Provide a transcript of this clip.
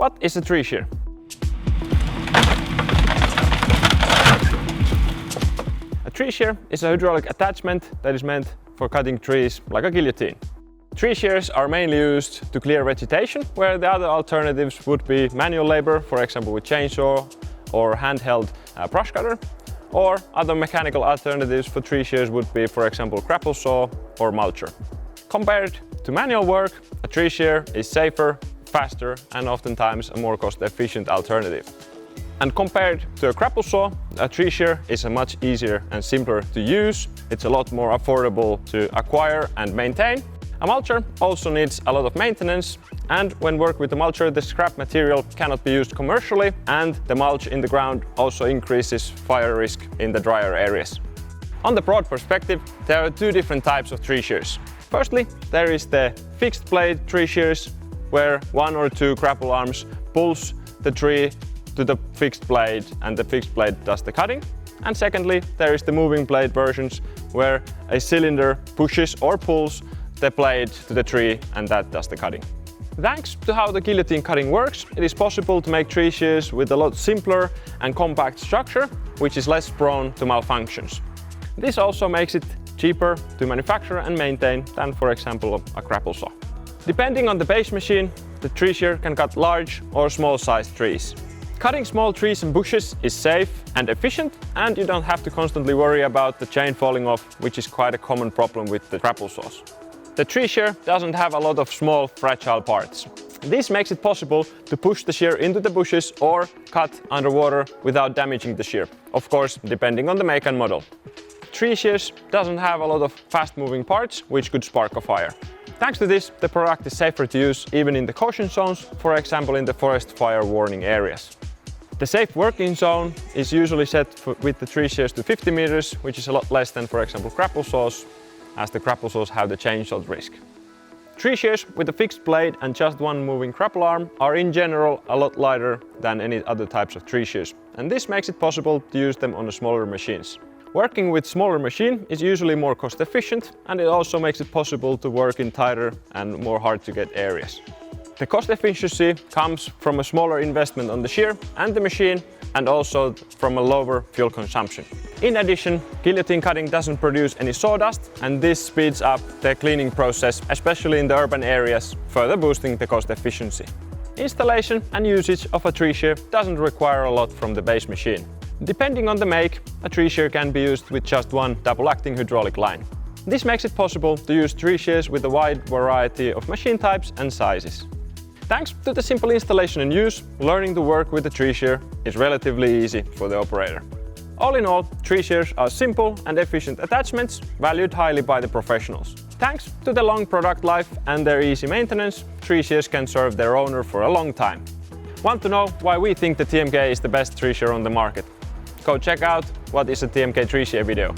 What is a tree shear? A tree shear is a hydraulic attachment that is meant for cutting trees like a guillotine. Tree shears are mainly used to clear vegetation, where the other alternatives would be manual labor, for example with chainsaw or handheld brush cutter, or other mechanical alternatives for tree shears would be, for example, grapple saw or mulcher. Compared to manual work, a tree shear is safer, faster and oftentimes a more cost-efficient alternative. And compared to a grapple saw, a tree shear is a much easier and simpler to use. It's a lot more affordable to acquire and maintain. A mulcher also needs a lot of maintenance, and when work with the mulcher, the scrap material cannot be used commercially, and the mulch in the ground also increases fire risk in the drier areas. On the broad perspective, there are two different types of tree shears. Firstly, there is the fixed blade tree shears, where one or two grapple arms pulls the tree to the fixed blade and the fixed blade does the cutting. And secondly, there is the moving blade versions, where a cylinder pushes or pulls the blade to the tree and that does the cutting. Thanks to how the guillotine cutting works, it is possible to make tree shears with a lot simpler and compact structure, which is less prone to malfunctions. This also makes it cheaper to manufacture and maintain than, for example, a grapple saw. Depending on the base machine, the tree shear can cut large or small sized trees. Cutting small trees and bushes is safe and efficient, and you don't have to constantly worry about the chain falling off, which is quite a common problem with the grapple saws. The tree shear doesn't have a lot of small, fragile parts. This makes it possible to push the shear into the bushes or cut underwater without damaging the shear, of course, depending on the make and model. Tree shears doesn't have a lot of fast-moving parts, which could spark a fire. Thanks to this, the product is safer to use even in the caution zones, for example in the forest fire warning areas. The safe working zone is usually set with the tree shears to 50 meters, which is a lot less than, for example, grapple saws, as the grapple saws have the chain shot risk. Tree shears with a fixed blade and just one moving grapple arm are in general a lot lighter than any other types of tree shears, and this makes it possible to use them on the smaller machines. Working with smaller machine is usually more cost efficient, and it also makes it possible to work in tighter and more hard to get areas. The cost efficiency comes from a smaller investment on the shear and the machine, and also from a lower fuel consumption. In addition, guillotine cutting doesn't produce any sawdust, and this speeds up the cleaning process, especially in the urban areas, further boosting the cost efficiency. Installation and usage of a tree shear doesn't require a lot from the base machine. Depending on the make, a tree shear can be used with just one double-acting hydraulic line. This makes it possible to use tree shears with a wide variety of machine types and sizes. Thanks to the simple installation and use, learning to work with the tree shear is relatively easy for the operator. All in all, tree shears are simple and efficient attachments, valued highly by the professionals. Thanks to the long product life and their easy maintenance, tree shears can serve their owner for a long time. Want to know why we think the TMK is the best tree shear on the market? Go check out what is a TMK Tree Shear video.